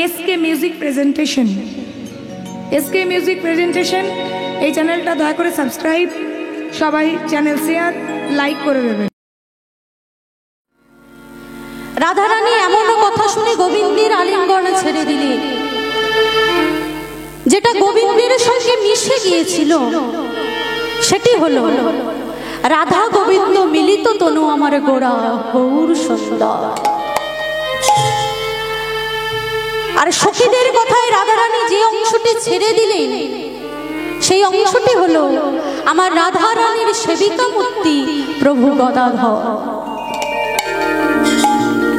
SK music presentation. SK music presentation এই চ্যানেলটা দয়া করে সাবস্ক্রাইব, সবাই চ্যানেল শেয়ার লাইক করে দেবেন। রাধারানী এমন কথা শুনে গোবিন্দের আলিঙ্গন ছেড়ে দিলেন, যেটা গোবিন্দের সঙ্গে মিশে গিয়েছিল। সেটি হলো রাধা গোবিন্দ মিলিত তনু আমার গোড়া গৌর সুন্দর। আর সখীদের কথায় রাধারানী যে অংশটি ছেড়ে দিলেন, সেই অংশটি হলো আমার রাধারানীর সেবিকা মূর্তি প্রভু গদাধর।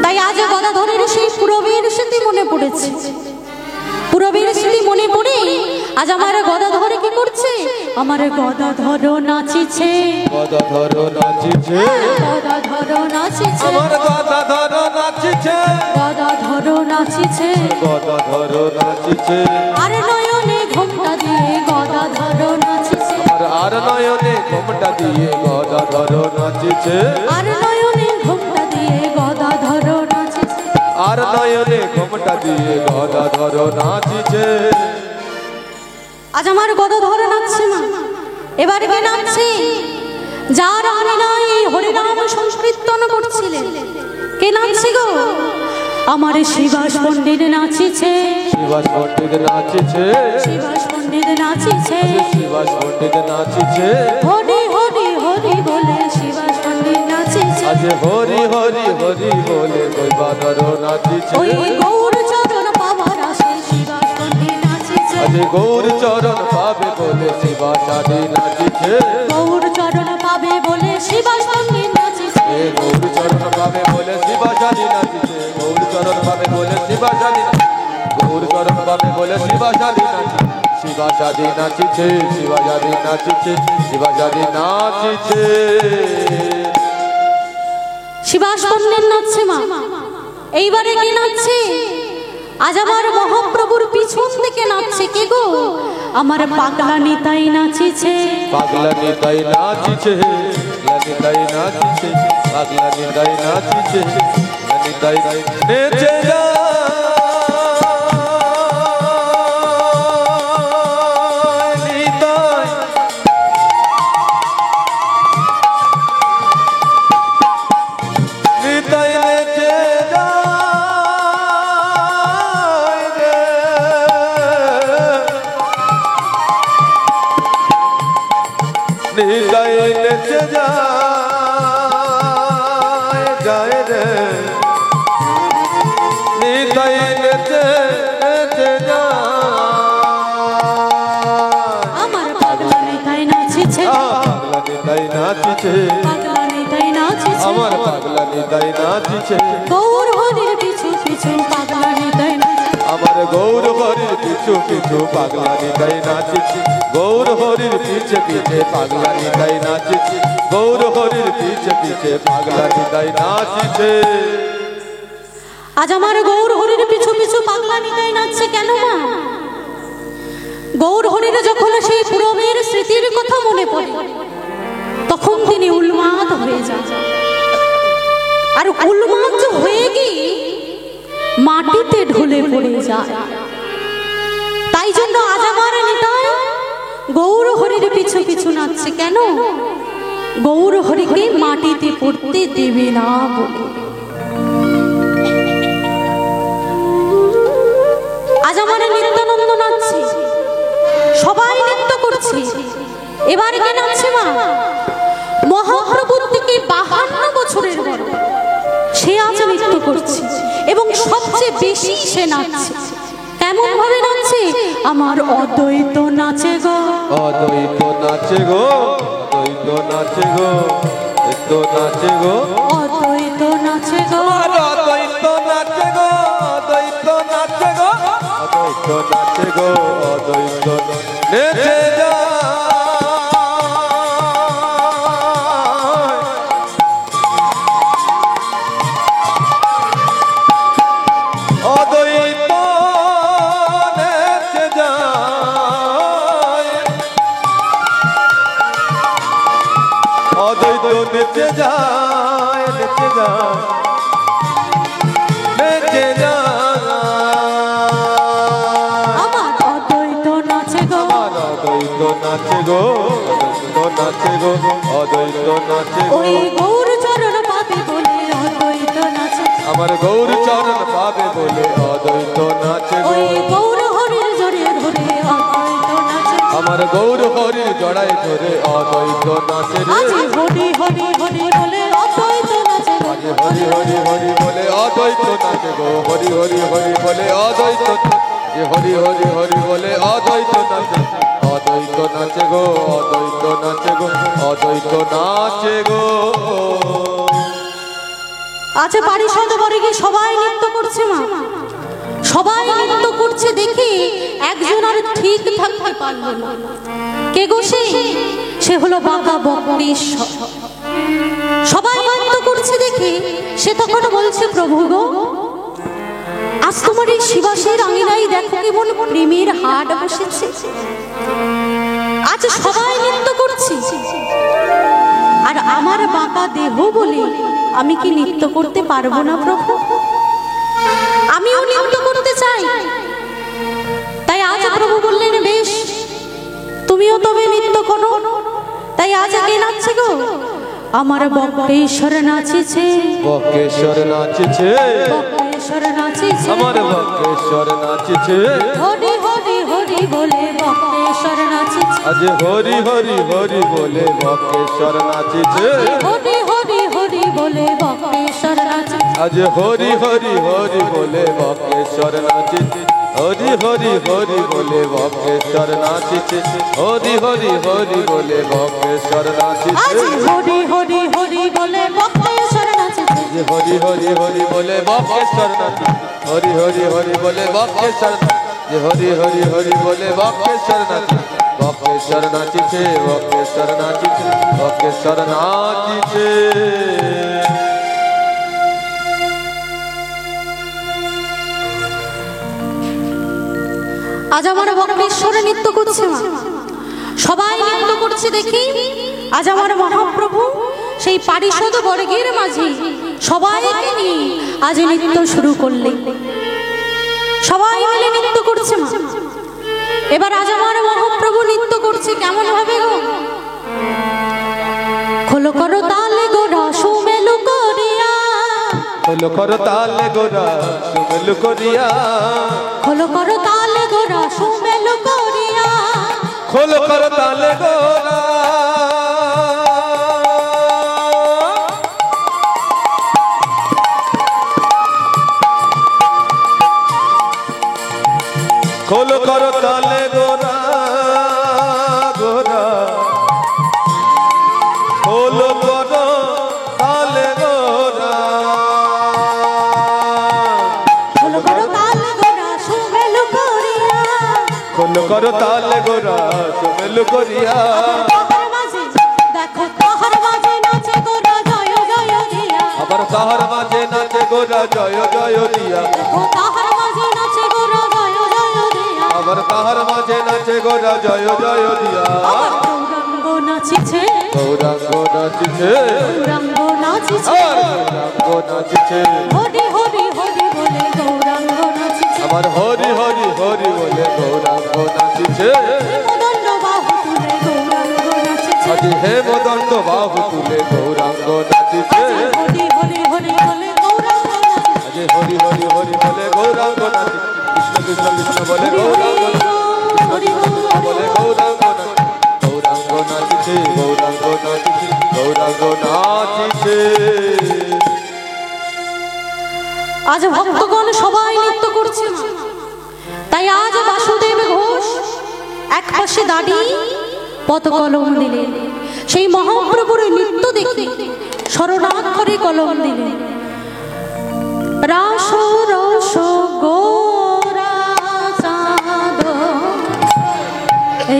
তাই আজ গদাধরের সেই পুরবীর স্মৃতি মনে পড়েছে। পুরবীর স্মৃতি মনে পড়ে আজ আমার গদাধর কি করছে? আমার গদাধর নাচিছে, গদাধর নাচিছে, গদাধর নাচিছে, আমার গদাধর নাচিছে, গদাধর নাচিছে, গদাধর নাচিছে। আর নয়নে ঘোমটা দিয়ে গদাধর নাচিছে, আর নয়নে ঘোমটা দিয়ে গদাধর নাচিছে, আর নয়নে ঘোমটা দিয়ে গদাধর নাচিছে, আর নয়নে ঘোমটা দিয়ে গদাধর নাচিছে। আজ আমার গদাধর নাচছে মা। এবার কে নাচছে? যার আমি নাই হরিনাম সংকীর্তন করছিলেন, কে নাচছে গো? আমার শিবাস পণ্ডিত নাচিছে, শিবাস পণ্ডিত নাচিছে, শিবাস পণ্ডিত নাচিছে, শিবাস পণ্ডিত নাচিছে। হরি হরি হরি বলে শিবাস পণ্ডিত নাচিছে, আজ হরি হরি হরি বলে গদাধর নাচিছে। ওই গৌর চরণ পাবার আসে শিবাস পণ্ডিত নাচিছে, আজ গৌর চরণ পাবে বলে শিবাসাদি নাচিছে, গৌর চরণ পাবে বলে শিবাস পণ্ডিত নাচিছে, গৌর চরণ পাবে বলে শিবাসাদি নাচিছে, গৌর চরণ পাবে বলে শিবাসাদি, গৌর চরণ পাবে বলে শিবাসাদি নাচিছে, শিবাসাদি নাচিছে, শিবাসাদি নাচিছে, শিবাসাদি নাচিছে। শিবাস পণ্ডিত নাচছে মা। এইবারে কে নাচছে? আজ আমার মহাপ্রভুর পিছন থেকে নাচছে কে গো? আমার পাগলা নিতাই নাচিছে, পাগলা নিতাই নাচিছে, নিতাই নাচিছে, পাগলা নিতাই নাচিছে, নিতাই নেচে যা। আমার পাগলা নিতাই নাচিছে, গৌর হরির পিছু পিছু পাগলা নিতাই নাচিছে, আমার গৌর হরির পিছু পিছু পাগলা নিতাই নাচিছে, গৌর হরির পিছে পিছে পাগলা নিতাই নাচিছে, গৌর হরির পিছে পিছে পাগলা নিতাই নাচিছে। আজ আমার গৌর হরির পিছু পিছু পাগলা নিতাই নাচছে কেন মা? গৌর হরির যখন সেই পুরবের স্মৃতির কথা মনে পড়ে, তখন তিনি উন্মাদ হয়ে যান। আর উন্মাদ হয়ে গিয়ে মাটিতে ঢলে পড়ে যায়। তাই জন্য আজ আমার নিতাই গৌর হরির পিছু পিছু নাচছে কেন? গৌর হরিকে মাটিতে পড়তে দেবে না বলে। আজ আমার নিত্যানন্দ নাচছে, সবাই নৃত্য করছে। এবার কে নাচছে মা? মহাপ্রভুর থেকে 52 বছরের বড় সে আজ নৃত্য করছে, এবং সবচেয়ে বেশি সে নাচছে। কেমন ভাবে নাচছে? আমার অদ্বৈত নাচে গো, অদ্বৈত নাচে গো, অদ্বৈত নাচে গো, অদ্বৈত নাচে গো, অদ্বৈত নাচে গো, অদ্বৈত নাচে গো, অদ্বৈত নাচে গো, অদ্বৈত নাচে গো, অদ্বৈত নেচে যা। নেচে যায়, নেচে যায়, নেচে যায়। নাচে গো অদ্বৈত নাচে গো অদ্বৈত নাচে গো ওই গৌর চরণ পাবে বলে অদ্বৈত নাচে আমার গৌর চরণ পাবে বলে অদ্বৈত নাচে গো ওই গৌর হরির জড়িয়ে ধরে অদ্বৈত নাচে আমার গৌর হরির জড়াই ধরে অদ্বৈত নাচে রে আজ হরি হরি হরি বলে অদ্বৈত নাচে গো। আজ হরি হরি হরি বলে অদ্বৈত নাচে গো হরি হরি হরি বলে অদ্বৈত যে হরি হরি হরি বলে অদ্বৈত নাচে অদ্বৈত নাচে গো অদ্বৈত নাচে গো অদ্বৈত নাচে গো আজ পারিষদ বর্গে সবাই নৃত্য করছে মা, সবাই নৃত্য করছে দেখে একজন আর ঠিক থাকতে পারলো না। কে গো সে হলো বাঁকা বক্রেশ্বর। সবাই নৃত্য করছে দেখে সে তখন বলছে প্রভু গো আজ তোমার এই শিবাসের আঙিনায় দেখো কেমন প্রেমের হাট বসেছে। আজ সবাই নৃত্য করছে আর আমার বাঁকা দেহ বলে আমি কি নৃত্য করতে পারবো না প্রভু? আমিও নৃত্য করতে চাই। তাই আজ প্রভু বললেন বেশ তুমিও তবে নৃত্য করো। তাই আজ কে নাচছে গো? আমার বক্রেশ্বর নাচেছে, বক্রেশ্বর নাচেছে, বক্রেশ্বর নাচেছে, আমার বক্রেশ্বর নাচেছে। হরি হরি হরি বলে বক্রেশ্বর নাচেছে, আজ হরি হরি হরি বলে বক্রেশ্বর নাচেছে। হরি হরি হরি বলে বক্রেশ্বর নাচেছে, আজ হরি হরি হরি বলে বক্রেশ্বর নাচেছে। হরি হরি হরি বলে বক্রেশ্বর নাচেছে। হরি হরি হরি বলে বক্রেশ্বর নাচেছে। আজ হরি হরি হরি বলে বক্রেশ্বর নাচেছে, যে হরি হরি হরি বলে বক্রেশ্বর নাচেছে। হরি হরি হরি বলে বক্রেশ্বর যে হরি হরি হরি বলে বক্রেশ্বর নাচেছে। বক্রেশ্বর নাচেছে, বক্রেশ্বর নাচেছে, বক্রেশ্বর নাচেছে। আজ আমার বক্রেশ্বর নৃত্য করছে মা, সবাই নৃত্য করছে দেখি আজ আমার মহাপ্রভু সেই পারিষদ বর্গের মাঝে সবাইকে নিয়ে আজ নৃত্য শুরু করলে। সবাই মিলে নৃত্য করছে মা। এবার আজ আমার মহাপ্রভু নৃত্য করছে কেমন ভাবে গো? খোলো করো তালে গোরা সুমেলু করিয়া, খোলো করো তালে গোরা সুমেলু করিয়া, খোলো করো তালে গোরা সুমেলু করিয়া, খোলো করো তালে গোরা খোলো করো তালে গোরা গোরা খোলো করো তালে গোরা খোলো করো তালে গোরা সুমেলু করিয়া, খোলো করো তালে গোরা সুমেলু করিয়া। তাহার মাঝে দেখো তাহার মাঝে নাচে গোরা জয় জয় দিয়া, আবার তাহার মাঝে নাচে গোরা জয় জয় দিয়া। দেখো তাহার মাঝে নাচে গোরা জয় জয় দিয়া, আবার তাহার মাঝে নাচে গোরা জয় জয় দিয়া। আবার গৌরাঙ্গ নাচিছে, গৌরাঙ্গ নাচিছে, গৌরাঙ্গ নাচিছে, আর গৌরাঙ্গ নাচিছে। হরি হরি হরি বলে গৌরাঙ্গ নাচিছে, আবার হরি হরি হরি বলে গৌরাঙ্গ নাচিছে। মদন বাহু তুলে গৌরাঙ্গ নাচিছে, আজ হে মদন্ত বাহু তুলে গৌরাঙ্গ নাচিছে। হরি হরি হরি বলে গৌরাঙ্গ নাচিছে, আজ হরি হরি হরি বলে গৌরাঙ্গ নাচিছে। কৃষ্ণ কৃষ্ণ কৃষ্ণ বলে গৌরাঙ্গ নাচিছে। হরি বলে গৌরাঙ্গ নাচিছে। গৌরাঙ্গ নাচিছে, গৌরাঙ্গ নাচিছে, গৌরাঙ্গ নাচিছে। আজ ভক্তগণ সবাই নৃত্য করছে না। তাই আজ বাসুদেব ঘোষ এক পাশে দাঁড়িয়ে পদ কলম দিলেন। সেই মহাপ্রভুর নৃত্য দেখে শরণাক্ষরে কলম দিলেন। রাস রস গোরা চাঁদ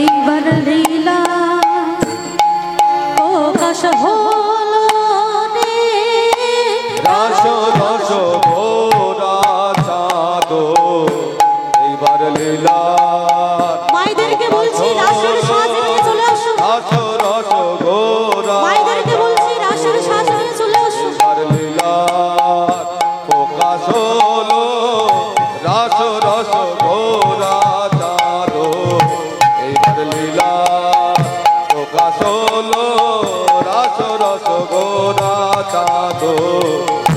এইবার লীলা প্রকাশ হলো রে। রাস রস ঘোরা চাঁদ এইবার লীলা। মাইদেরকে বলছি রাসের সাজ নিয়ে চলে আসুন। রাস রস ঘোরা মাইদেরকে বলছি রাসের সাজ নিয়ে চলে আসুন। এইবার লীলা প্রকাশ হলো। রাস রস ঘোরা চাঁদ এইবার লীলা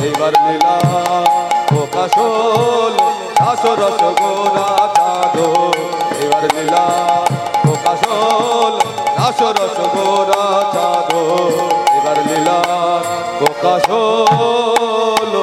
এইবার লীলা প্রকাশ হল দাসরস গোরা চাঁদ এবার লীলা প্রকাশ হল দাসরস গোরা চাঁদ এবার লীলা প্রকাশ হল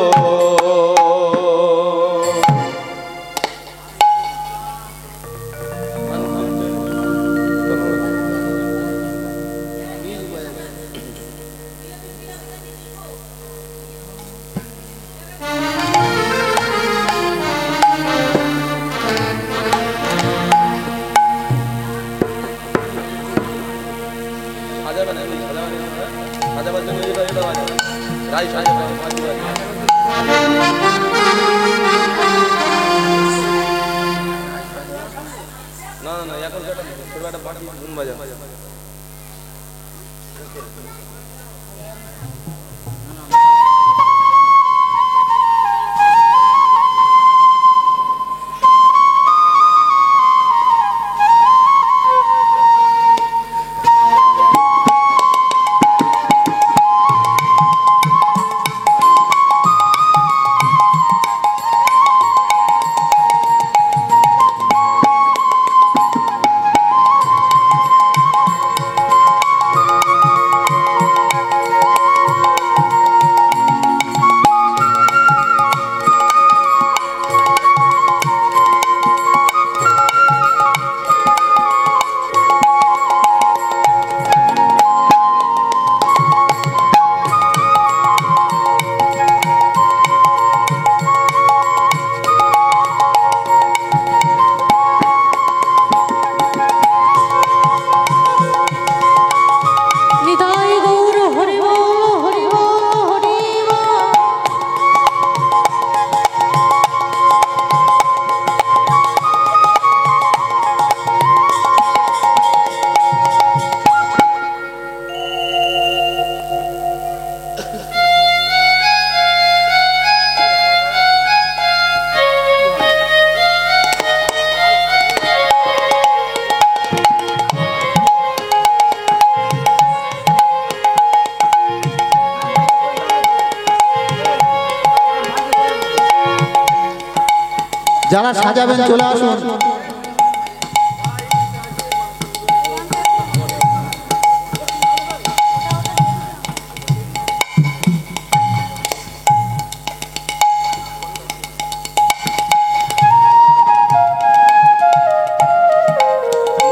যারা সাজাবেন চলে আসুন।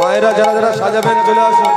মায়েরা যারা যারা সাজাবেন চলে আসুন।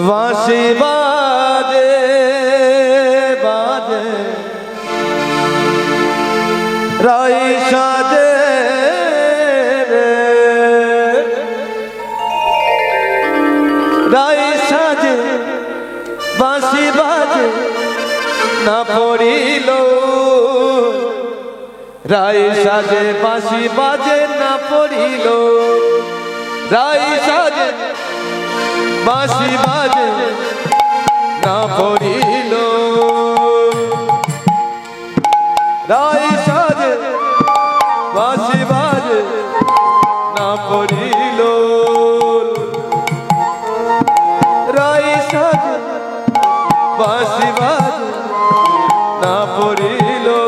बांशी बाजे बाजे राई साजे रे राई साजे बांशी बाजे ना पड़िलो राई साजे बांशी बाजे ना पड़िलो राई साजे बांशी बाजे ना पड़िलो राई साजे बांशी बाजे ना पड़िलो राई साजे बांशी बाजे ना पड़िलो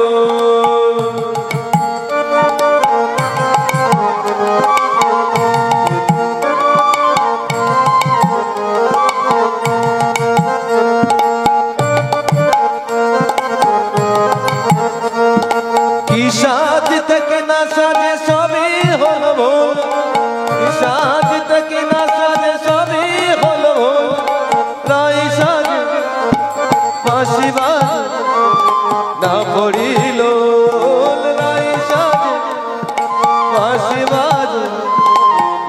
साज तक ना साजे सभी होलो भूल साज तक ना साजे सभी होलो भूल राई साजे बांशी बाजे ना पड़िलो राई साजे बांशी बाजे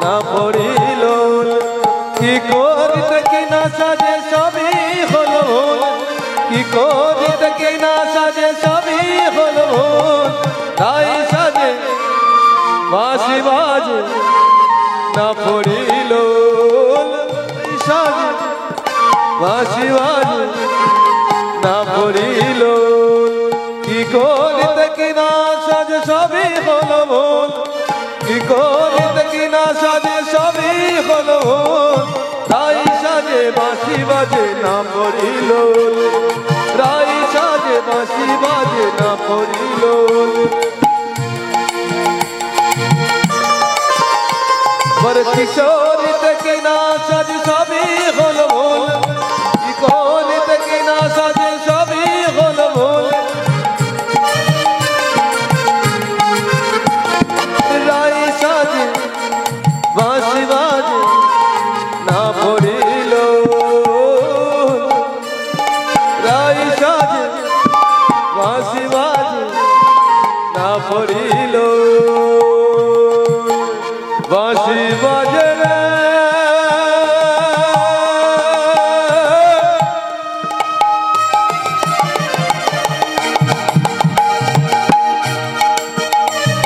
ना पड़िलो की कोरी तक ना साजे सभी होलो भूल की कोरी तक ना साजे सभी होलो भूल राई साजे बांशी बाजे ना पड़िलो साजे बांशी बाजे ना पड़िलो की कोरित की ना साजे सभी होलो भूल की कोरित की ना साजे सभी होलो भूल राई साजे बांशी बाजे ना पड़िलो राई साजे बांशी बाजे ना पड़िलो वर किशोरी तक ना साज सभी होलो भूल किशोरी तक ना साज सभी होलो भूल राई साजे बांशी बाजे ना पड़िलो राई साजे बांशी बाजे ना पड़िलो बांशी बाजे रे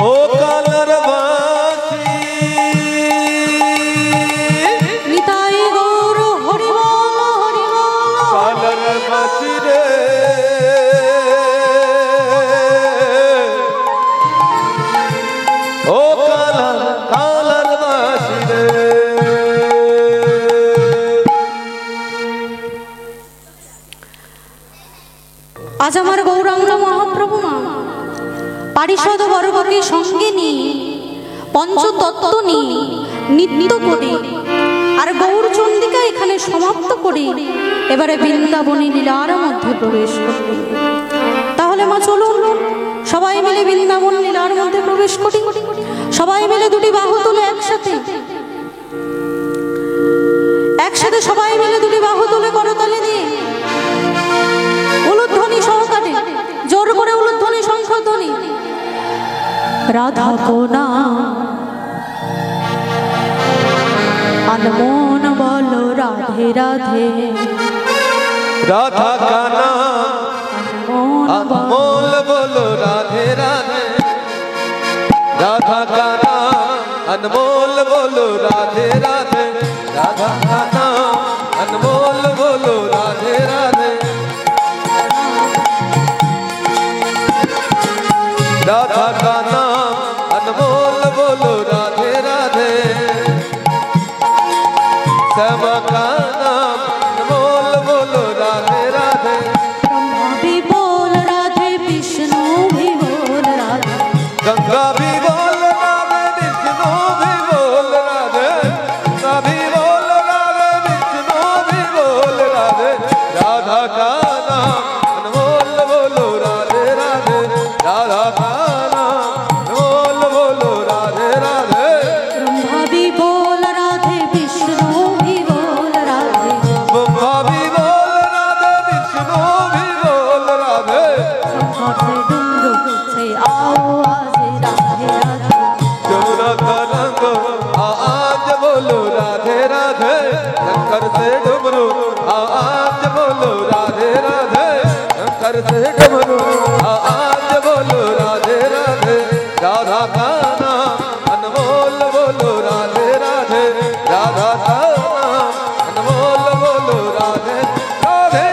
ओ कालर बांशी নিতাই গৌর হরি বল कालर बांशी रे ओ कालर बांशी रे আজ আমার গৌরাঙ্গ মহাপ্রভু মা পারিষদ বর্গকে সঙ্গে নিয়ে পঞ্চতত্ত্ব নিয়ে নৃত্য করে আর গৌর চন্ডিকা এখানে সমাপ্ত করে এবারে বৃন্দাবনী লীলার মধ্যে প্রবেশ করবে। তাহলে মা চলুন সবাই মিলে বৃন্দাবন লীলার মধ্যে প্রবেশ করি। সবাই মিলে দুটি বাহু তুলে একসাথে একসাথে সবাই মিলে দুটি বাহু তুলে করতালি দিয়ে উলুধ্বনি সহকারে জোর করে উলুধ্বনি শঙ্খধ্বনি রাধা কোনা আনমন বলো রাধে রাধে राधा का नाम अनमोल बोलो राधे राधे राधा का नाम अनमोल बोलो राधे राधे राधा का नाम अनमोल बोलो राधे राधे राधा का नाम अनमोल बोलो राधे राधे श्याम का नाम अनमोल बोलो राधे राधे ब्रह्मा भी बोल राधे गंगा भी बोल राधे विष्णु भी बोल राधे गंगा भी बोल राधे विष्णु भी बोल राधे राधा का नाम अनमोल बोलो राधे राधे राधा का नाम अनमोल बोलो राधे राधे ब्रह्मा भी बोल राधे विष्णु भी बोल राधे ब्रह्मा भी बोल राधे विष्णु भी बोल राधे शंखा से डुमरू से आओ आज राधे राधे जमुना का रंग आज बोलो राधे राधे शंकर से डुमरू आज बोलो राधे राधे शंकर से डुमरू आज बोलो राधे राधे राधा का नाम अनमोल बोलो राधे राधे राधा का नाम अनमोल बोलो राधे राधे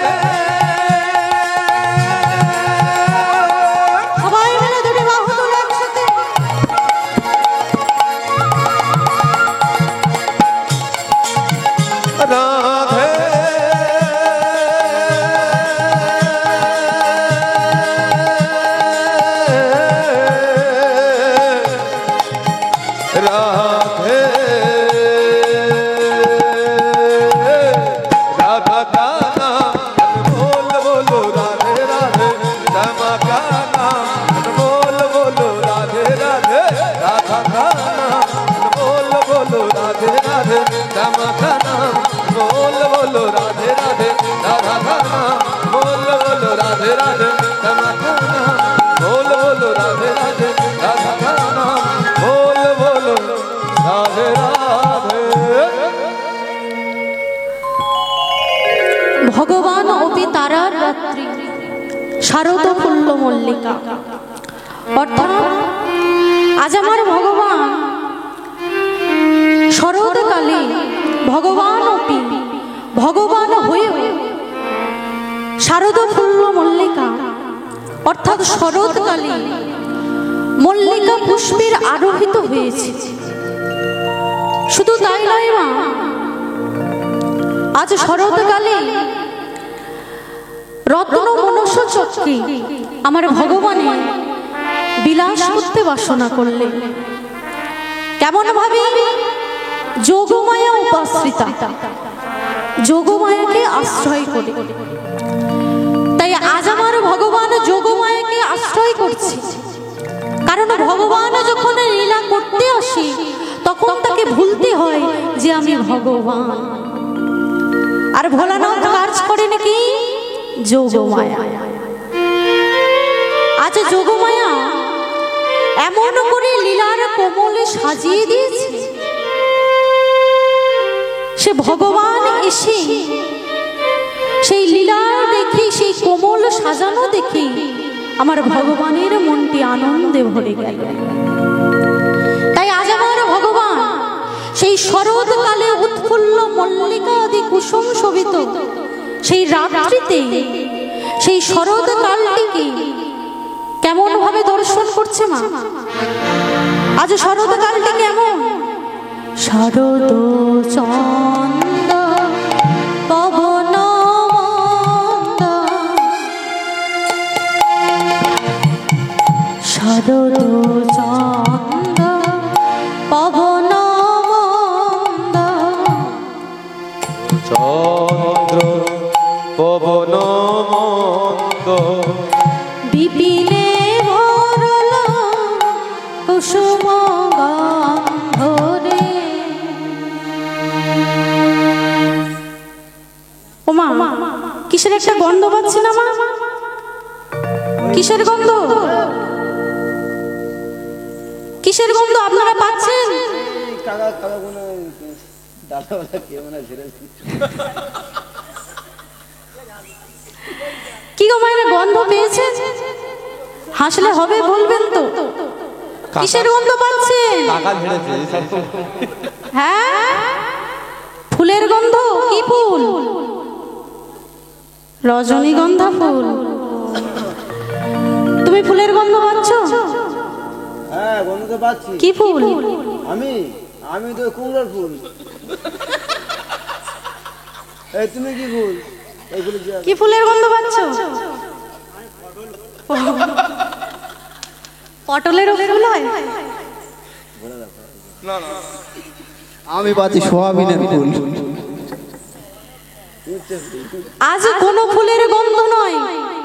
সবাই মিলে দুটি বাহু তুলে একসাথে राधे राधे राधा का नाम अनमोल बोलो राधे राधे रामा का नाम अनमोल बोलो राधे राधे राधा का नाम अनमोल बोलो राधे राधे रामा का नाम बोल बोलो राधे राधे राधा का नाम बोल बोलो राधे राधे रामा का नाम बोल बोलो राधे राधे राधा का नाम बोल बोलो राधे राधे ভগবান অপি তারার রাত্রি শারদ ফুল্ল মল্লিকা অর্থাৎ আজ আমার ভগবান শরৎকালে ভগবান অপি ভগবান হয়েও শারদ ফুল্ল মল্লিকা অর্থাৎ শরৎকালে মল্লিকা পুষ্পের আরোহিত হয়েছে। শুধু তাই নয় মা, আজ শরৎকালে রত্ন মনুষ্য চক্রে আমার ভগবানে বিলাস করতে বাসনা করলে কেমন ভাবে যোগমায়া উপাশ্রিতা যোগমায়াকে আশ্রয় করে। তাই আজ আমার ভগবান যোগমায়াকে আশ্রয় করছে, কারণ ভগবান যখন লীলা করতে আসে তখন তাকে ভুলতে হয় যে আমি ভগবান। আর ভোলানাথ কাজ করে নাকি যোগমায়া। আজ যোগমায়া এমন করে লীলার কোমলে সাজিয়ে দিয়েছে, সে ভগবান এসে সেই লীলা দেখে সেই কোমল সাজানো দেখে আমার ভগবানের মনটি আনন্দে ভরে গেল। তাই আজ আমার ভগবান সেই শরৎকালে উৎফুল্ল মল্লিকা আদি কুসুম শোভিত সেই রাত্রিতে সেই শরৎকালটিকে কেমন ভাবে দর্শন করছে মা। আজ শরৎকালটি কেমন? শরৎ চন্দ পবন মন্দ, শরৎ চন্দ পবন মন্দ, চন্দ্র পবন মন্দ বিপিনে ভরল কুসুম গন্ধরে। ওমা কিসের একটা গন্ধ পাচ্ছি না মা? কিসের গন্ধ? কিসের গন্ধ আপনারা পাচ্ছেন? কি গো মায়ের গন্ধ পেয়েছেন? হাসলে হবে, বলবেন তো কিসের গন্ধ পাচ্ছেন? হ্যাঁ, ফুলের গন্ধ। কি ফুল? রজনীগন্ধা ফুল। তুমি ফুলের গন্ধ পাচ্ছ? হ্যাঁ, গন্ধ তো পাচ্ছি। কি ফুল? আমি তো কুমড়োর ফুল। এই তুমি কি ফুল? এই ফুল কি ফুলের গন্ধ পাচ্ছ? পটলেরও ফুল হয়? আমি পাচ্ছি সোয়াবিনের ফুল। আজ কোনো ফুলের গন্ধ নয়,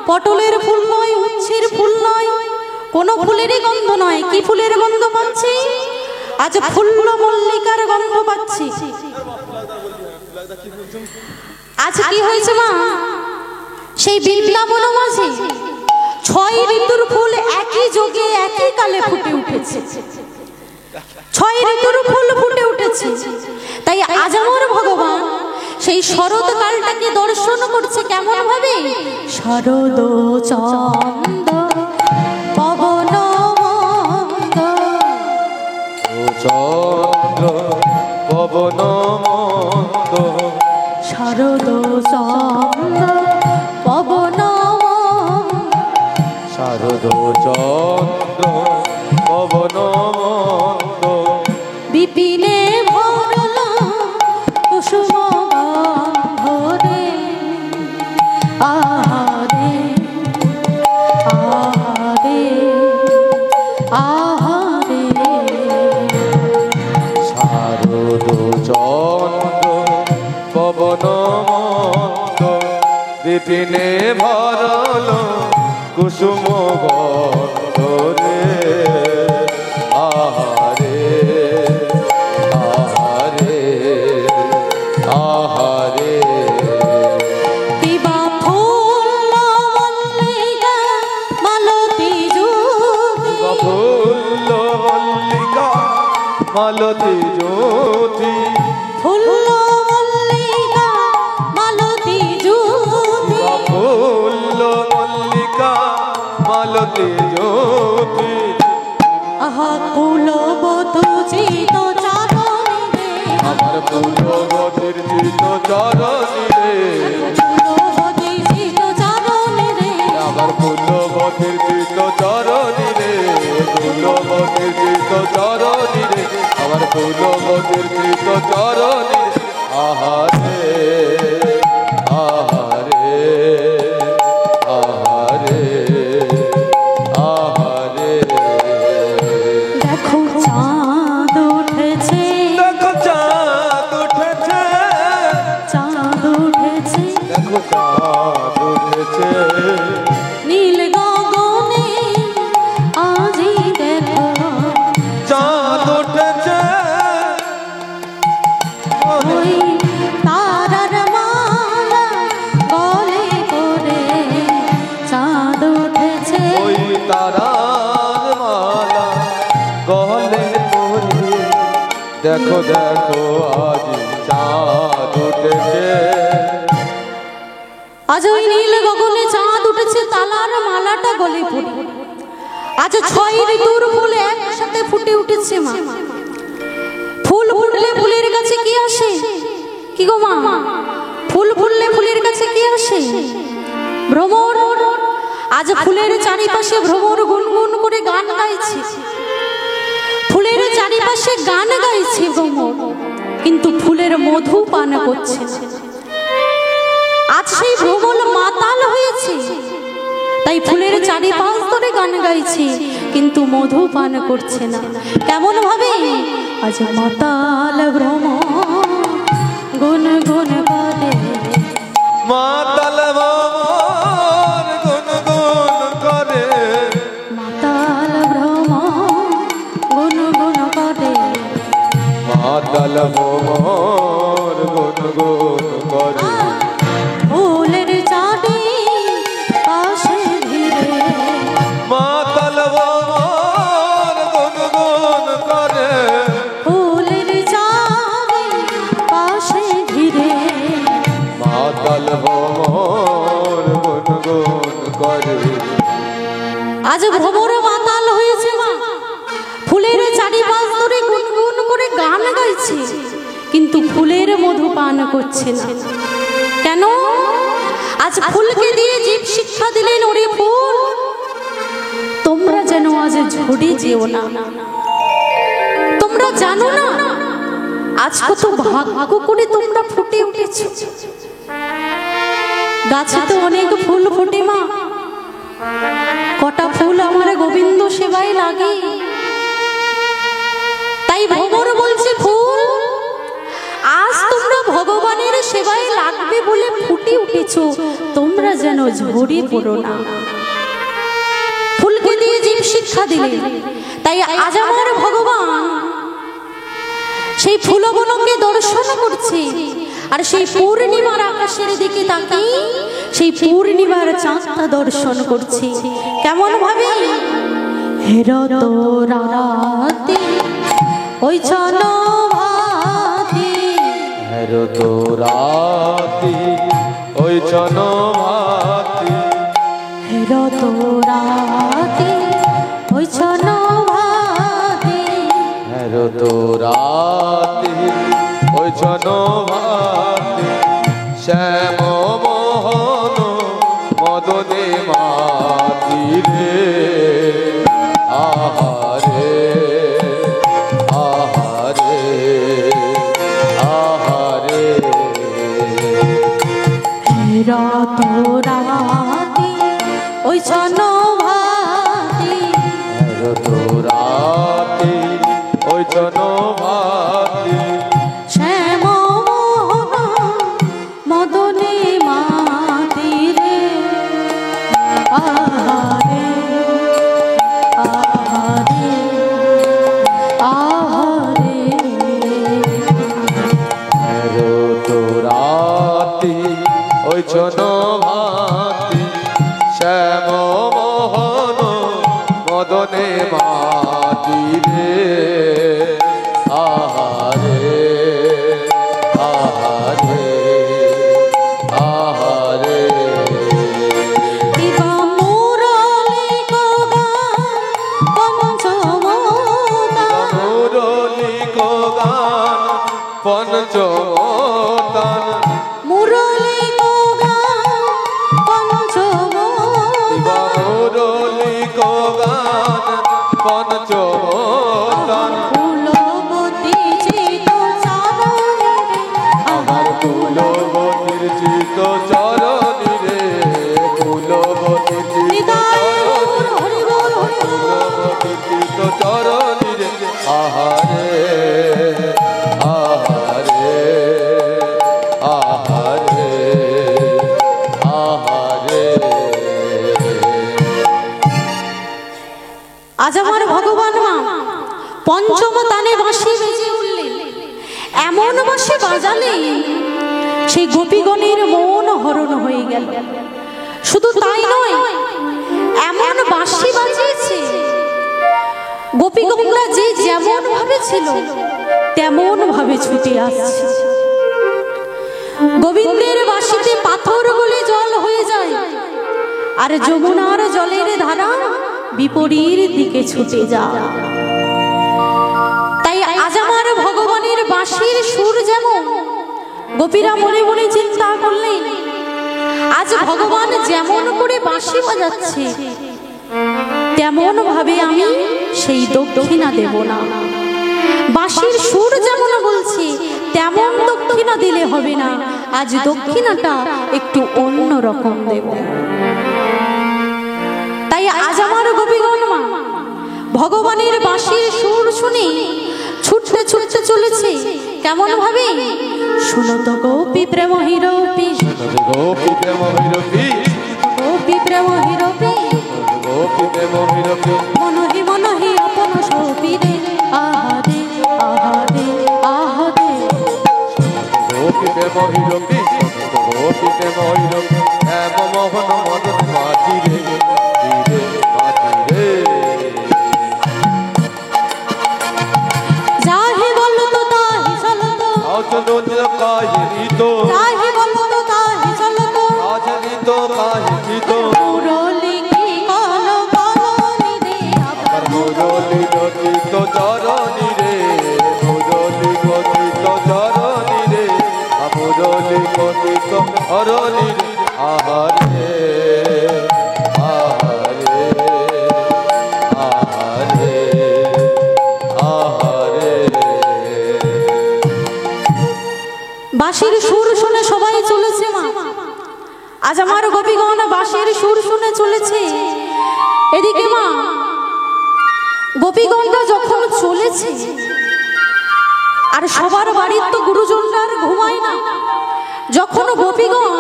পটলের ফুল নয়, উচ্ছের ফুল নয়, কোনো ফুলেরই গন্ধ নয়। কি ফুলের গন্ধ পাচ্ছি? আজ ফুল্ল মল্লিকার গন্ধ পাচ্ছি। আজ কি হয়েছে মা? সেই বৃন্দাবন মাঝে 6 ঋতুর ফুল একই যোগে একই কালে ফুটে উঠেছে। 6 ঋতুর ফুল ফুটে উঠেছে। তাই আজ আমার ভগবান সেই শরৎ কালটাকে দর্শন করছে কেমন ভাবে? শরদ চন্দ পবন মন্দ, চন্দ্র পবন মন্দ, শরদ চন্দ পবন শারদ চন্দ্র পবন মন্দ, বিপিনে ভরল কুসুম গন্ধরে। আহারে আহারে আহারে, শারদ চন্দ্র পবন মন্দ, বিপিনে ভরল কুসুম গন্ধরে। আহারে আহারে আহারে, কিবা ফুল মল্লিকা মালতী জ্যোতি, ফুল্ল মল্লিকা মালতী জ্যোতি, ফুল মল্লিকা মালতী জ্যোতি, ফুল্ল মল্লিকা মালতী জ্যোতি। আহা কুলবধূ চিত চারণে, আমার ফুলবতীর চিত চরণী রে, কুলবধূ চিত চারণে রে, আমার ফুলবতীর চিত চরণী রে, ফুলবতীর চিত চরণী রে, আমার ফুলবতীর চিত চরণী রে। আহারে আহারে আহারে আহারে, দেখো চাঁদ উঠেছে, দেখো চাঁদ উঠেছে, চাঁদ উঠেছে, দেখো চাঁদ উঠেছে, নীল গগনে আজি দেখো চাঁদ উঠেছে, ওই তারার মালা গলে পড়ে চাঁদ উঠেছে। ওই তারার মালা গলে পড়ে, দেখো দেখো আজ চাঁদ উঠেছে। আজ ওই নীল গগনে চাঁদ উঠেছে, তালার মালাটা গলে পড়ে। আজ 6 ঋতুর ফুল একসাথে ফুটে উঠেছে মা। ফুল ফুটলে ফুলের কাছে কি আসে? কি গো মা? ফুল ফুটলে ফুলের কাছে কি আসে? ভ্রমর। আজ ফুলের চারিপাশে ভ্রমর গুনগুন করে গান গাইছে। ফুলের চারিপাশে গান গাইছে ভ্রমর, কিন্তু ফুলের মধু পান করছে না। আজ সেই ভ্রমর মাতাল হয়েছে, তাই ফুলের চারিপাশ ধরে গান গাইছে, কিন্তু মধু পান করছে না। কেমন ভাবে? আজ মাতাল ভ্রমর গুন গুন করে, মাতাল ভ্রমর গুনগুন করে, মাতাল ভ্রমর গুন গুন করে। মাতাল ভ্রমর গুনগুন করে, ফুলের চাঁদি পাশে ঘিরে, মাতাল ভ্রমর গুনগুন করে, ফুলের চাঁদি পাশে ঘিরে। মাতাল ভ্রমর গুনগুন করে। আজ ভ্রমর মাতাল হয়েছে মা, ফুলের চারিপাশ ধরে গুনগুন করে গান গাইছে, কিন্তু ফুলের মধু পান করছে না। কেন? আজ ফুলকে দিয়ে জীব শিক্ষা দিলেন, ওরে ফুল তোমরা যেন আজ ঝরে যেও না। তোমরা জানো না আজ কত ভাগ্য করে তোমরা ফুটে উঠেছো। গাছে তো অনেক ফুল ফোটে মা, কটা ফুল আমার গোবিন্দ সেবায় লাগে। তাই ভ্রমর বলছে ফুল, আজ তোমরা ভগবানের সেবায় লাগবে বলে ফুটে উঠেছ, তোমরা যেন ঝরে পড়ো না। ফুলকে দিয়ে জীব শিক্ষা দিলে। তাই আজ আমার ভগবান সেই ফুলবনকে দর্শন করছে, আর সেই পূর্ণিমার আকাশের দিকে তাকিয়ে সেই পূর্ণিমার চাঁদটা দর্শন করছে। কেমন ভাবে? হেরত রাতে ওই চনভাতি, হেরত রাতি ওই চনভাতি, হেরত রাতে ওই চনভাতি, হেরত রাতি ওই চনভাতি, শ্যাম মোহন মদনে মাতি রে, আহারে আহারে আহারে, হেরত রাতে ওই চনভাতি, হেরত রাতি ওই চনভাতি, শ্যাম মোহন মদনে মাতি রে, আহারে আহারে আহারে, হেরত রাতি ওই চনভাতি, শ্যাম মোহন মদনে মাতি রে, আহারে আহারে আহারে, দিবা মুরলি গান পঞ্চমদান, মুরলি গান পঞ্চমদান, মুরলি গান পঞ্চমদান, মুরলি গান পঞ্চমদান, ফুলবতী চিত চারণে আমার ফুলবতীর চিত চরণী রে, ফুলবতীর চিত চরণী, ফুলবতীর চিত চরণী রে, আহারে আহারে আহারে আহারে। আজ আমার ভগবান মা পঞ্চম তানে বাঁশি বেজে উঠলেন। এমন বাঁশি বাজালে সেই গোপীগণের মন হরণ হয়ে গেল। শুধু তাই নয়, এমন বাঁশি বাজিয়েছে গোপীগণরা যে যেমন ভাবে ছিল তেমন ভাবে ছুটে আসছে। গোবিন্দের বাঁশিতে পাথর গলে জল হয়ে যায়, আর যমুনার জলের ধারা বিপরীত দিকে ছুটে যায়। তাই আজ আমার ভগবানের বাঁশির সুর যেমন, গোপীরা মনে মনে চিন্তা করলেন আজ ভগবান যেমন করে বাঁশি বাজাচ্ছে তেমন ভাবে আমি সেই দক্ষিণা দেব না। বাঁশির সুর যেমন বলছে তেমন দক্ষিণা দিলে হবে না, আজ দক্ষিণাটা একটু অন্য রকম দেব। তাই আজ আমার গোপীগণ মা ভগবানের বাঁশির সুর শুনে ছুটতে ছুটতে চলেছে। কেমন ভাবে? শুনো তো গোপী প্রেম হিরোপি, গোপী প্রেম হিরোপি, গোপী প্রেম হিরোপি, গোপী প্রেম হিরোপি, মনহি মনহি আপন সপিরে, আহারে আহারে আহারে, গোপী প্রেম হিরোপি, গোপী প্রেম হিরোপি, শ্যাম মোহন মদন মাতি রে, রে মাতি রে, যাহি বলো তো তাহি চলো তো, আচরণ কাহিনী তো, যাহি বলো তো তাহি চলো তো, আচরি তো কাহিনী তো, মুরলি কি কালো কালো নিদে আমার মুরলি গঠিত চরণী রে, মুরলি গঠিত চরণী রে, মুরলি গঠিত চরণী রে, আহারে আহারে আহারে আহারে। বাঁশির সুর শুনে সবাই চলেছে মা। আজ আমার গোপীগণ বাঁশির সুর শুনে চলেছে। এদিকে মা গোপীগণরা যখন চলেছে, আর সবার বাড়ির তো গুরুজনরা আর ঘুমায় না, যখন গোপীগণ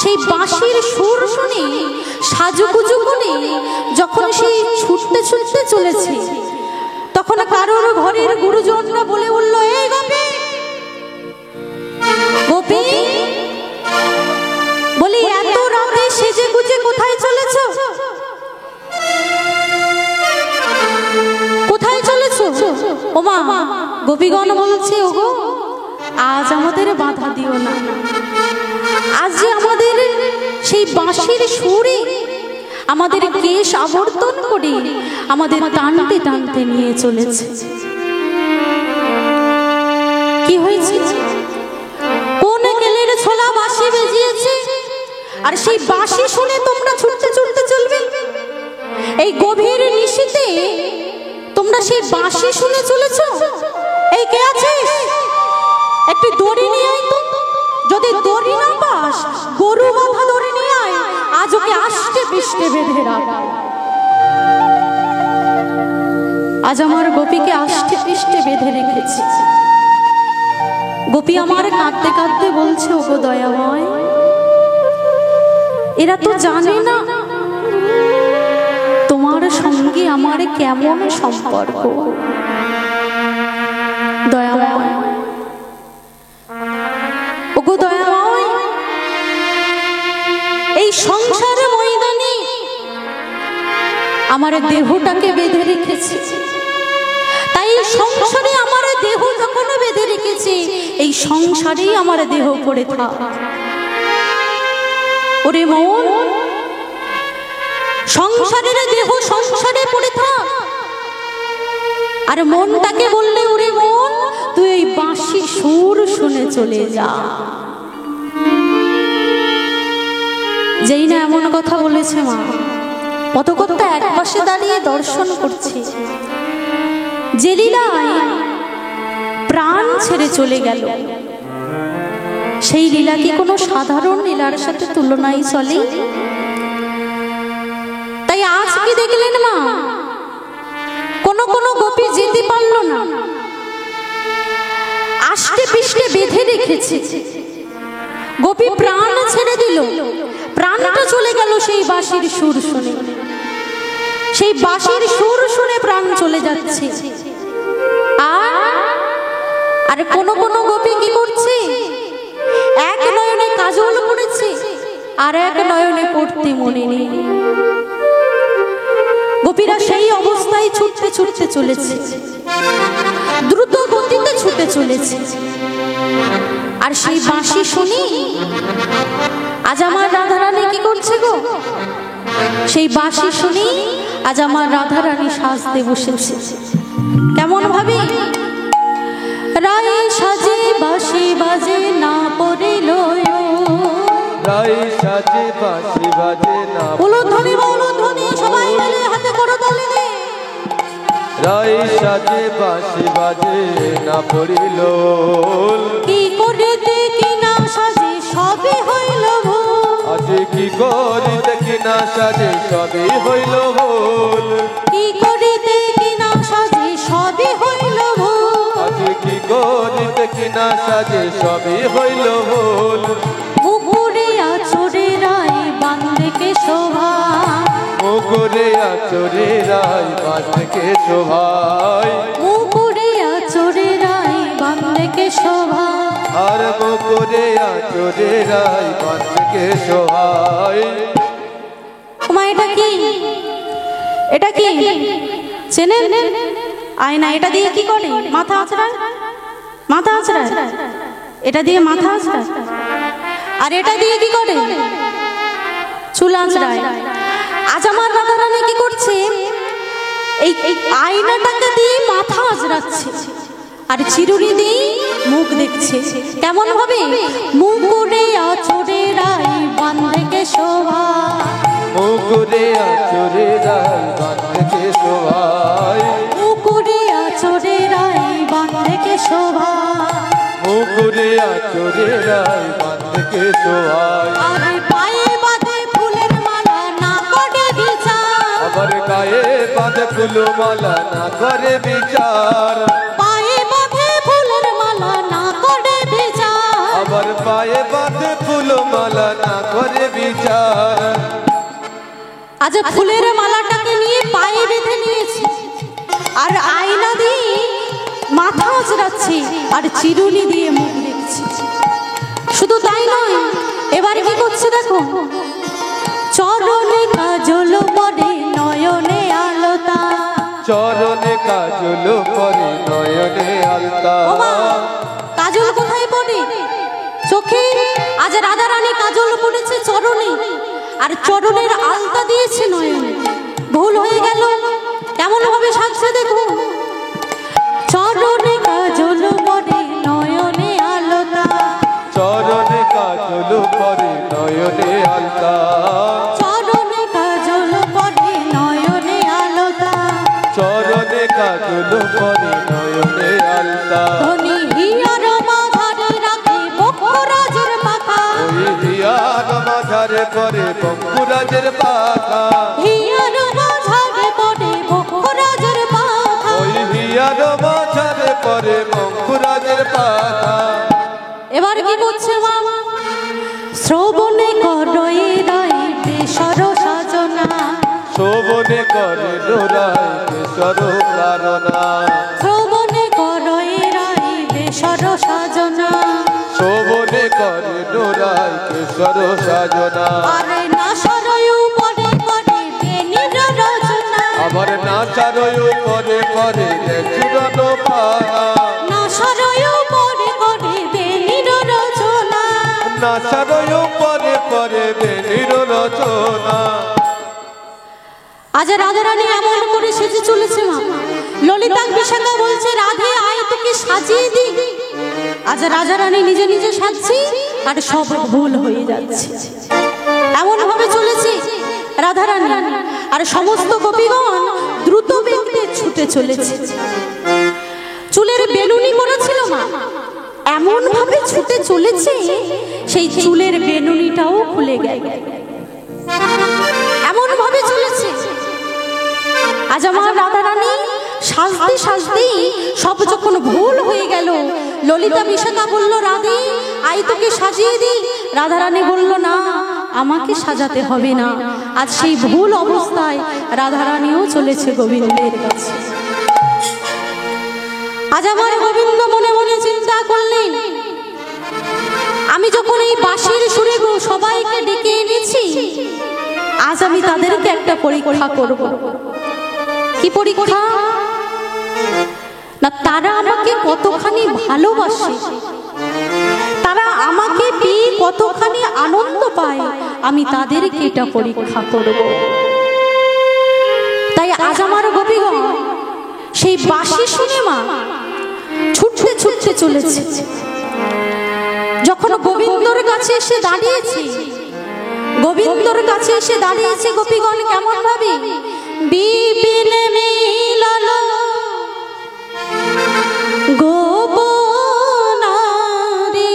সেই বাঁশির সুর শুনে সাজুগুজু করে যখন সেই ছুটতে ছুটতে চলেছে, তখন কারোর ঘরের গুরুজনরা বলে উঠল, এই গোপী গোপী, বলি এত রাতে সেজে গুজে কোথায় চলেছ? কোথায় চলেছ? ওমা, গোপীগণ বলছে, ওগো আজ আমাদের বাধা দিও না, আজ যে আমাদের সেই বাঁশির সুরে আমাদের কেশ আবর্তন করে আমাদের টানতে টানতে নিয়ে চলেছে। কি হয়েছে? কোন কেলের ছোলা বাঁশি বেজিয়েছে, আর সেই বাঁশি শুনে তোমরা ছুটতে ছুটতে চলবে? এই গভীর নিশীতে তোমরা সেই বাঁশি শুনে চলেছ? এই কে আছিস? একটু দড়ি নিয়ে আয় তো। যদি দড়ি না পাস, গরু বাঁধা দড়ি নিয়ে আয়, আজ ওকে আষ্টে পৃষ্ঠে বেঁধে রাখ। আজ আমার গোপীকে আষ্টে পৃষ্ঠে বেঁধে রেখেছি। গোপী আমার কাঁদতে কাঁদতে বলছে, ওগো দয়াময়, এরা তো জানে না তোমার সঙ্গে আমার কেমন সম্পর্ক। দয়াময়, ওগো দয়াময়, এই সংসার ময়দানে আমার দেহটাকে বেঁধে রেখেছি, তাই সংসারে আমার দেহ যখন বেঁধে রেখেছি, এই সংসারেই আমার দেহ পড়ে থাক। ওরে মন, সংসারের দেহ সংসারে পড়ে থাক, আর মনটাকে বললে, ওরে মন তুই এই বাঁশি সুর শুনে চলে যা। যেই না এমন কথা বলেছে মা, পথকর্তা এক পাশে দাঁড়িয়ে দর্শন করছে, যে লীলায় প্রাণ ছেড়ে চলে গেল, সেই লীলা কি কোনো সাধারণ লীলার সাথে তুলনায় চলে? তাই আজ কি দেখলেন মা, কোন গোপী যেতে পারল না, আষ্টে পৃষ্ঠে বেঁধে রেখেছে। গোপী প্রাণ ছেড়ে দিল, প্রাণটা চলে গেল সেই বাঁশির সুর শুনে। সেই বাঁশির সুর শুনে প্রাণ চলে যাচ্ছে। আর কোন গোপী কি করছে? এক নয়নে কাজল পড়েছে, আর এক নয়নে পড়তে মনে নেই। গোপীরা সেই অবস্থায় ছুটতে ছুটতে চলেছে, দ্রুত গতিতে ছুটে চলেছে। আর সেই বাঁশি শুনি আজ আমার রাধারানী কি করছে গো? সেই বাঁশি শুনি আজ আমার রাধারানী সাজতে বসেছে। কেমন ভাবে? রায় সাজে বাঁশি বাজে না পড়িল, রায় সাজে বাঁশি বাজে না, উলুধ্বনি উলুধ্বনি সবাই মিলে হাতে করো তালি দে। রায় সাজে বাঁশি বাজে না পড়িল, কি করিতে কি না সাজে সবই হইল ভুল, আজ কি করিতে কি না সাজে সবই হইল ভুল, কি করিতে কি না সাজে সবই হইল ভুল, আজ কি করিতে কি না সাজে সবই হইল ভুল। মুকুরে আচরে রায় বান্ধে শোভা, মুকুরে আচরে রায় বাঁধকে শোভায়, মুকুরে আচরে রায় বান্ধে শোভা, আর মুকুরে আচরে রায় বাঁধকে শোভায়। মা এটা কি? এটা কি চেনেন? আয়না। এটা দিয়ে কি করে? মাথা আঁচড়ায়, মাথা আঁচড়ায়, এটা দিয়ে মাথা আঁচড়ায়। আর এটা দিয়ে কি করে? চুল আঁচড়ায়। আজ আমার রাধারানী কি করছে? এই আয়নাটাকে দিয়ে মাথা আঁচড়াচ্ছে, আর চিরুনি দিয়ে মুখ দেখছে। কেমন ভাবে? মুকুরে আচরে রায় বান্ধে শোভা, মুকুরে আচরে রায় বাঁধকে শোভায়, মুকুরে আচরে রায় বান্ধে শোভা, মুকুরে আচরে রায় বাঁধকে শোভায়। আরে পায়ে বাঁধে ফুলের মালা না করে বিচার, আবার পায়ে বাঁধে ফুলমালা না করে বিচার পায়ে বাঁধে ফুলের মালা না করে বিচার আবার পায়ে বাঁধে ফুলমালা না করে বিচার আজ ফুলের মালাটাকে নিয়ে পায়ে বেঁধে নিয়েছি আর আয়না দিয়ে মাথা আঁচড়াচ্ছি আর চিরুনি দিয়ে মুখ দেখছি শুধু তাই নয় এবার কি করছে দেখো চরণে কাজল পরে নয়নে আলতা চরণে কাজল পরে নয়নে আলতা ওমা কাজল কোথায় পড়ে চোখে আজ রাধা রানী কাজল পড়েছে চরণে আর চরণের আলতা দিয়েছে নয়নে ভুল হয়ে গেল কেমন ভাবে সাজছে দেখো চরণে কাজল পরে নয়নে আলতা চরণে কাজল পরে নয়নে আলতা চরণে কাজল পরে নয়নে আলতা চরণে কাজল পরে নয়নে আলতা ধনী হিয়ার মাঝারে রাখে বক্ষরাজের পাখা ওই হিয়ার মাঝারে পরে বঙ্কুরাজের পাখা হিয়ার মাঝারে পড়ে বক্ষরাজের পাখা ওই হিয়ার মাঝারে পরে বঙ্কুরাজের পাখা এবার কি করছে মা শ্রবণে করয়ে রায় দেশর সাজনা শোভনে করে ডোরায় কেশর কারণা শ্রবণে করয়ে রায় দেশর সাজনা শোভনে করে ডোরায় কেশর সাজনা আরে না সরয় পড়ে পড়ে বেনির রচনা আবার নাচারয় পরে পরে চূড়ন পানা না সরয় পড়ে পড়ে বেনির রচনা নাচারয় পরে পরে বেনির রচনা আজ রাধা রানী এমন করে সেজে চলেছে মা ললিতা বিশাখা বলছে রাধে আয় তোকে সাজিয়ে দি আজ রাজা রানী নিজে নিজে সাজছি আর সব ভুল হয়ে যাচ্ছে এমন ভাবে চলেছে রাধা রানী আর সমস্ত গোপীগণ দ্রুত বেগে ছুটে চলেছে চুলের বেনুনি করেছিল মা এমন ভাবে ছুটে চলেছে সেই চুলের বেনুনিটাও খুলে গেল এমন ভাবে চলেছে আজ আমার রাধা রানী সাজতে সাজতে সব যখন ভুল হয়ে গেল ললিতা বিশাখা বলল রাধে আই তোকে সাজিয়ে দি রাধা রানী বলল না আমাকে সাজাতে হবে না আজ সেই ভুল অবস্থায় রাধা রানীও চলেছে গোবিন্দের কাছে আজ আমার গোবিন্দ মনে মনে চিন্তা করলেন আমি যখন এই বাঁশির সুরে সবাইকে ডেকে এনেছি আজ আমি তাদেরকে একটা পরীক্ষা করব কি পরীক্ষা না তারা আমাকে কতখানি ভালোবাসে তারা আমাকে পেয়ে কতখানি আনন্দ পায় আমি তাদেরকে এটা পরীক্ষা করব তাই আজ আমার গোপীগণ সেই বাঁশি শুনে মা ছুটতে ছুটতে চলেছে যখন গোবিন্দর কাছে এসে দাঁড়িয়েছে গোবিন্দর কাছে এসে দাঁড়িয়েছে গোপীগণ কেমন ভাবে বিপিন মিলল গোপনারি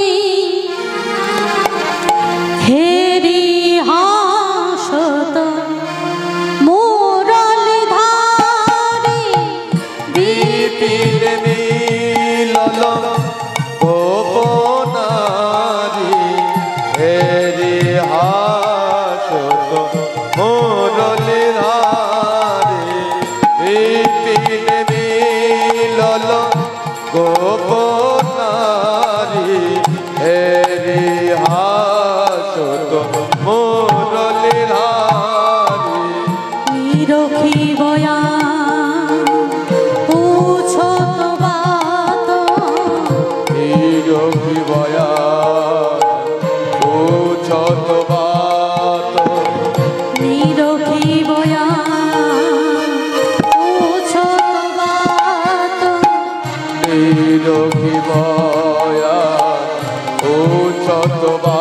হেরি হাসত মুরলি ধারি বিপিন মিলল গোপনারি হেরি হাসত মুরলি ধারি বিপিন মিলল গোপনারি হেরি হাসত মুরলি ধারি নিরখি বয়া পুছত বাত নিরখি বয়া পুছত বাত নিরখি বয়া পুছত বাত নিরখি বয়া পুছত বাত